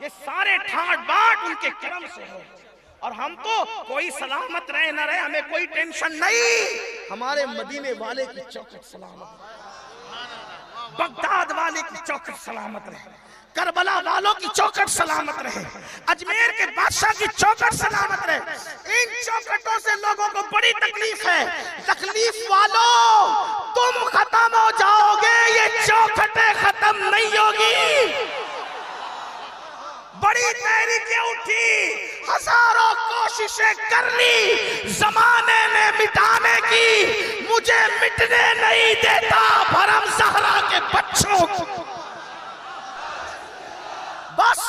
ये सारे ठाट बाट उनके करम से है। और हम तो कोई सलामत रहे ना रहे, हमें कोई टेंशन नहीं। हमारे मदीने वाले की चौखट सलामत रहे, बगदाद वाले की चौखट सलामत रहे, करबला वालों की चौखट सलामत रहे, अजमेर के बादशाह की चौखट सलामत रहे। इन चौखटों से लोगों को बड़ी तकलीफ है। तकलीफ वालों, तुम खत्म हो जाओगे, ये चौखटें खत्म नहीं होगी। बड़ी तहरीकें उठी, हजारों कोशिशें कर ली जमाने ने मिटाने की, मुझे मिटने नहीं देता भरम ज़हरा के बच्चों को। बस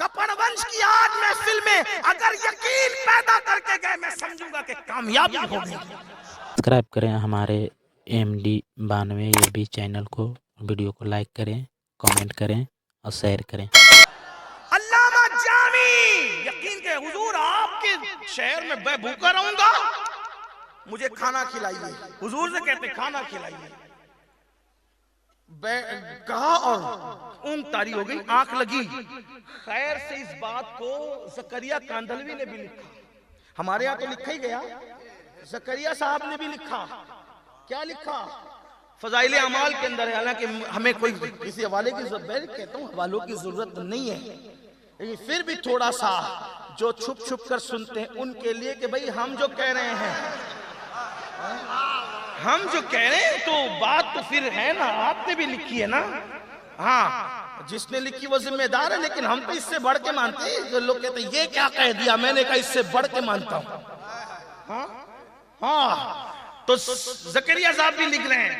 कपड़वंश की आज महफिल में अगर यकीन पैदा करके गए, मैं समझूंगा कि कामयाबी हो गई। सब्सक्राइब करें हमारे MD 92 AB चैनल को, वीडियो को लाइक करें, कमेंट करें और शेयर करें। अल्लामा जामी, यकीन के हुजूर आपके शहर में मैं भूखा रहूंगा, मुझे खाना खिलाइए। हुजूर से कहते खाना खिलाइए। कहा और ऊँग तारी हो गई, आंख लगी। खैर से इस बात को ज़करिया कांदलवी ने भी लिखा, हमारे यहाँ तो लिखा ही गया, ज़करिया साहब ने भी लिखा। क्या लिखा? फजाइल अमाल के अंदर है। हालांकि हमें कोई किसी हवाले की जरूरत, कहता हूँ हवालों की जरूरत नहीं है, लेकिन फिर भी थोड़ा सा जो छुप छुप कर सुनते हैं उनके लिए कि भाई हम जो कह रहे हैं, हम जो कह रहे हैं तो बात तो फिर है ना, आपने भी लिखी है ना। हाँ, जिसने लिखी वो जिम्मेदार है, लेकिन हम तो इससे बढ़ के मानते हैं। जो लोग कहते हैं ये क्या कह दिया, मैंने कहा इससे बढ़ के मानता हूँ। हाँ, तो ज़करिया साहब भी लिख रहे हैं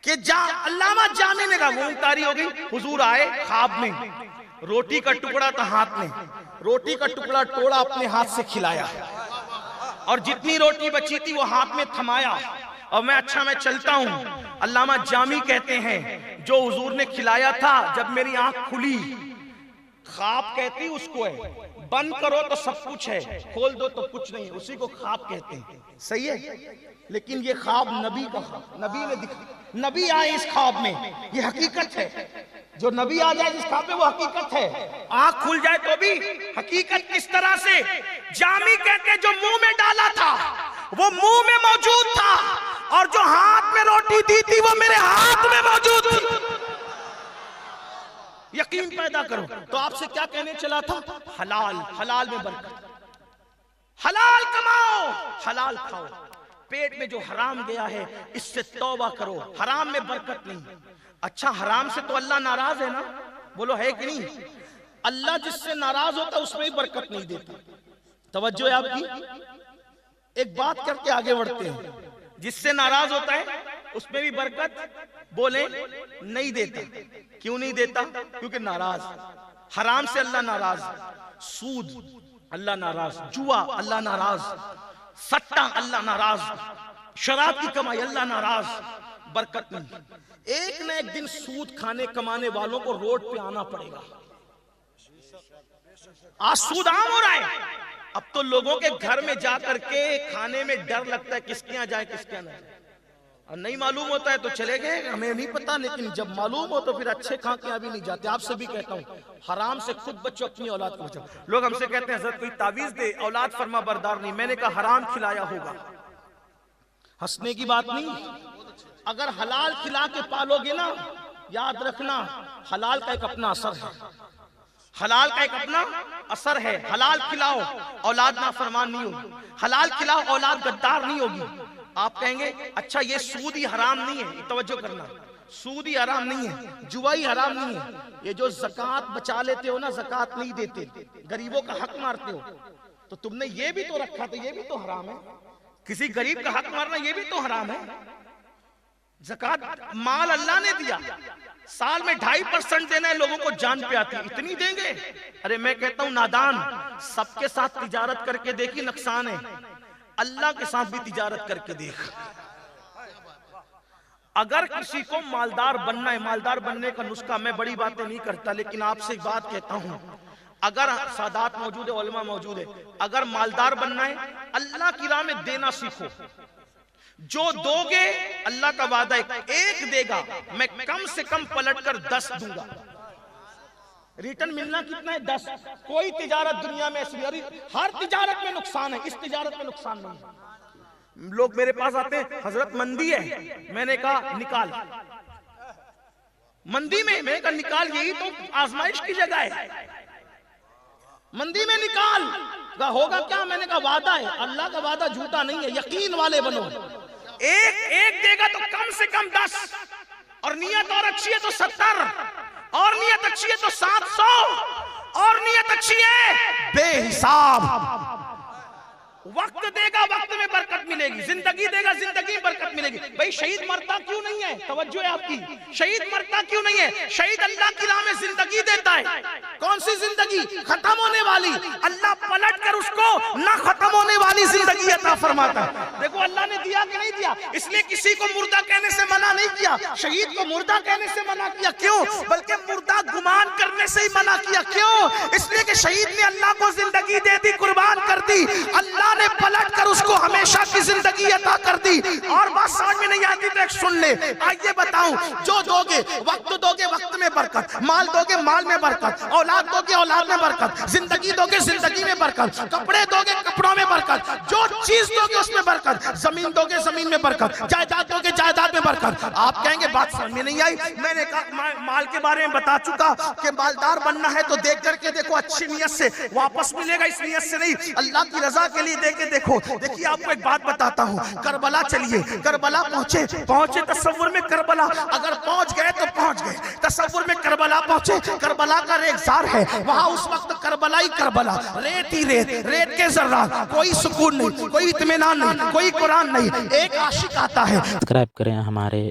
कि अल्लामा जामी ने कहा ऊँग तारी हो गई। हुजूर आए ख्वाब में, रोटी का टुकड़ा था हाथ में, रोटी का टुकड़ा तोड़ा, अपने हाथ से खिलाया और जितनी रोटी बची थी वो हाथ में थमाया और मैं चलता हूँ। अल्लामा जामी कहते हैं जो हुजूर ने खिलाया था, जब मेरी आंख खुली, ख्वाब कहती उसको है, बंद करो तो सब कुछ है, खोल दो तो कुछ नहीं, उसी को ख्वाब कहते हैं। सही है, लेकिन ये ख्वाब नबी का, नबी ने दिखा, नबी आए इस ख्वाब में, ये हकीकत है। जो नबी आ जाए इस ख्वाब में वो हकीकत है। आंख खुल जाए तो भी हकीकत किस तरह से? जामी कहते जो मुंह में डाला था वो मुंह में मौजूद था, और जो हाथ में रोटी दी थी वो मेरे हाथ में मौजूद थी। यकीन पैदा करो। तो आपसे क्या कहने चला था? हलाल, हलाल में बरकत, हलाल कमाओ, हलाल खाओ। पेट में जो हराम गया है इससे तौबा करो, हराम में बरकत नहीं। अच्छा, हराम से तो अल्लाह नाराज है ना? बोलो है कि नहीं? अल्लाह जिससे नाराज होता है उसमें भी बरकत नहीं देता। तवज्जो है आपकी। एक बात करके आगे बढ़ते हैं। जिससे नाराज होता है उसमें भी बरकत बोले नहीं देता। क्यों नहीं देता? क्योंकि नाराज। हराम से अल्लाह नाराज, सूद अल्लाह नाराज, जुआ अल्लाह नाराज, सट्टा अल्लाह नाराज, शराब की कमाई अल्लाह नाराज, बरकत नहीं। एक न एक दिन सूद खाने कमाने वालों को रोड पे आना पड़ेगा। आज सूद आम हो रहा है। अब तो लोगों के घर में जाकर के खाने में डर लगता है किसके यहाँ जाए किसके यहाँ ना जाए। और नहीं मालूम होता है तो चले गए, हमें नहीं पता, लेकिन जब मालूम हो तो फिर अच्छे खा के अभी नहीं जाते। आपसे भी कहता हूँ, हराम से खुद बच्चों, अपनी औलाद को बचाओ। लोग हमसे कहते हैं हज़रत कोई तावीज दे, औलाद फरमा बरदार नहीं। मैंने कहा हराम खिलाया होगा, हंसने की बात नहीं। अगर हलाल खिला के पालोगे ना, याद रखना हलाल का एक अपना असर है, हलाल का एक अपना असर है। हलाल खिलाओ, औलाद नाफरमान नहीं होगी। हलाल खिलाओ, औलाद गद्दार नहीं होगी। आप कहेंगे अच्छा ये सूद ही हराम नहीं है, तवज्जो करना, सूद ही हराम नहीं है, जुआ ही हराम नहीं है। ये जो ज़कात बचा लेते हो ना, ज़कात नहीं देते, गरीबों का हक मारते हो, तो तुमने ये भी तो रखा, तो ये भी तो हराम है। किसी गरीब का हक मारना ये भी तो हराम है। ज़कात माल अल्लाह ने दिया, साल में 2.5% देना है, लोगों को जान पे आती है, इतनी देंगे? अरे मैं कहता हूं नादान, सबके साथ तिजारत करके देखी नुकसान है, अल्लाह के साथ भी तिजारत करके देख। अगर किसी को मालदार बनना है, मालदार बनने का नुस्खा, मैं बड़ी बातें नहीं करता, लेकिन आपसे एक बात कहता हूं, अगर सादात मौजूद है, उलमा मौजूद है, अगर मालदार बनना है, अल्लाह की राह में देना सीखो। जो दोगे अल्लाह का वादा है, एक देगा, मैं कम से कम पलट कर 10 दूंगा। रिटर्न मिलना कितना है? 10। कोई तिजारत दुनिया में ऐसी नहीं, हर तिजारत में नुकसान है, इस तिजारत में नुकसान नहीं है। लोग मेरे पास आते हैं, हजरत मंदी है, मैंने कहा निकाल। मंदी में मैंने कहा निकाल, यही तो आजमाइश की जगह है, मंदी में निकाल। कहा होगा क्या? मैंने कहा वादा है, अल्लाह का वादा झूठा नहीं है, यकीन वाले बनो। एक देगा तो कम से कम 10, और नियत और अच्छी है तो 70, और नियत अच्छी है तो 700, और नियत अच्छी है बेहिसाब। वक्त देगा, वक्त में बरकत मिलेगी, जिंदगी देगा, जिंदगी में बरकत मिलेगी। भाई शहीद मरता क्यों नहीं है? तवज्जो है आपकी, शहीद मरता क्यों नहीं है? शहीद अल्लाह की राह में जिंदगी देता है। कौन सी जिंदगी? खत्म होने वाली। अल्लाह पलट कर उसको ना खत्म होने वाली जिंदगी अता फरमाता है। देखो अल्लाह ने दिया कि नहीं दिया, इसलिए किसी को मुर्दा कहने से मना नहीं किया, शहीद को मुर्दा कहने से मना किया। क्यों? बल्कि मुर्दा गुमान करने से ही मना किया। क्यों? इसलिए कि शहीद ने अल्लाह को जिंदगी दे दी, कुर्बान कर दी, अल्लाह ने पलट कर उसको हमेशा की जिंदगी अता कर दी। और बात समझ में नहीं आती तो एक सुन ले। आइए बताऊं, जो दोगे वक्त दोगे, वक्त में बरकत, माल दोगे, माल में बरकत, औलाद दोगे, औलाद में बरकत, जिंदगी दोगे, जिंदगी में बरकत, कपड़े दोगे, कपड़ों में बरकत, जो चीज दोगे उसमें बरकत, जमीन दोगे, जमीन में बरकत, जायदाद दोगे, जायदाद में बरकत। आप कहेंगे बात समझ में नहीं आई। मैंने कहा माल के बारे में बता चुका कि मालदार बनना है तो देख करके देखो, अच्छी नियत से, वापस मिलेगा इस नियत से नहीं, अल्लाह की रजा के लिए देखे देखो। देखिए आपको एक बात बताता हूँ, करबला चलिए, करबला पहुंचे तसव्वुर में करबला, अगर पहुंच गए तो पहुंच गए, तसव्वुर में करबला पहुंचे, करबला का रेगिस्तान है, वहां उस वक्त करबला ही करबला, रेत ही रेत, रेत के जर्रात, कोई सुकून नहीं, कोई इत्मीनान नहीं, कोई कुरान नहीं। एक आशिक आता है। सब्सक्राइब करें हमारे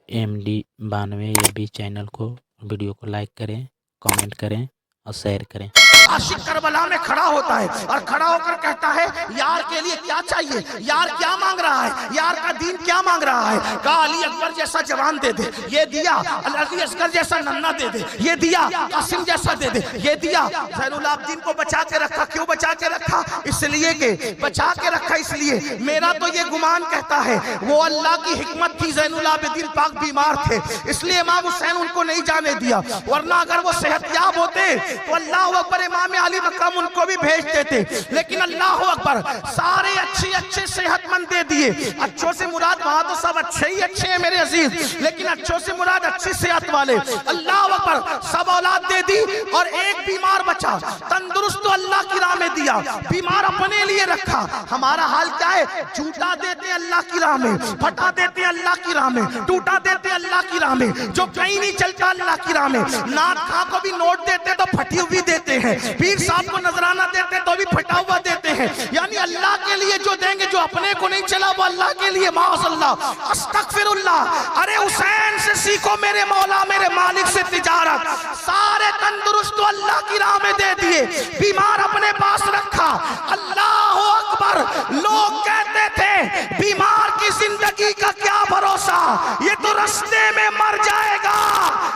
MD92 AB चैनल को, वीडियो को लाइक करें, कमेंट करें और शेयर करें। आशिक करबला में खड़ा होता है और खड़ा होकर कहता है यार के लिए क्या चाहिए, यार क्या मांग रहा है, यार का दीन क्या मांग रहा है। कहा अली अकबर जैसा जवान दे दे, ये दिया। अली असगर जैसा नन्ना दे दे, ये दिया। कासिम जैसा दे दे, ये दिया। ज़ैनुल आबिदीन को बचा के रखा। क्यों बचा के रखा? इसलिए कि बचा के रखा इसलिए मेरा तो ये गुमान कहता है वो अल्लाह की हिकमत थी, ज़ैनुल आबिदीन पाक बीमार थे इसलिए इमाम हुसैन उनको नहीं जाने दिया, वरना अगर वो सेहतयाब होते तो अल्लाह अकबर इमाम अली मकाम उनको भी भेज देते। लेकिन अल्लाह अकबर सारे अच्छे सेहतमंद दे दिए। अच्छों से मुराद वहां तो सब अच्छे ही अच्छे हैं मेरे अजीज, लेकिन अच्छों से मुराद अच्छी सेहत वाले। अल्लाह अकबर सब औलाद दे दी और एक बीमार बचा। तंदुरुस्त तो अल्लाह की राह में दिया, बीमार अपने लिए रखा। हमारा हाल क्या है? झूठा देते अल्लाह की राह में, फटा देते अल्लाह की राह में, टूटा देते अल्लाह की राह में, जो कहीं नहीं चलता अल्लाह की राह में। नाथ खां को भी नोट देते तो फटी हुई देते हैं, पीर साहब को नजराना देते तो भी फटा हुआ देते हैं। यानी अल्लाह के लिए जो देंगे, जो अपने को नहीं चला वो अल्लाह के लिए। माअज़ल्लाह, अस्तगफिरुल्लाह। अरे हुसैन से सीखो मेरे मौला मेरे मालिक से तिजारत। सारे तंदुरुस्त तो अल्लाह की राह में दे दिए, बीमार अपने पास रखा। अल्लाह अकबर। लोग कहते थे बीमार की जिंदगी का क्या भरोसा, ये तो रास्ते में मर जाएगा,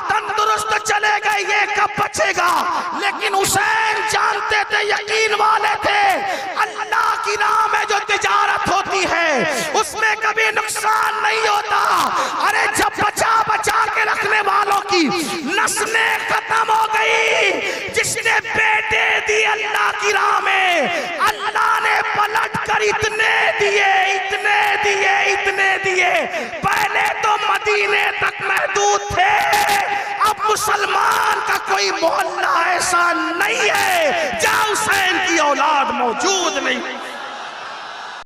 तंदुरुस्त चलेगा, ये कब बचेगा। लेकिन हुसैन जानते थे, यकीन वाले थे, अल्लाह की राह में जो तिजारत होती है उसमें कभी नुकसान नहीं होता। अरे जब बचा के रखने वालों की नस्लें खत्म हो गई, जिसने बेटे दिए अल्लाह की राह में, अल्लाह ने पलट कर इतने दिए। पहले तो मदीने तक महदूद थे, अब मुसलमान का कोई मोहल्ला ऐसा नहीं है जहां हुसैन की औलाद मौजूद नहीं।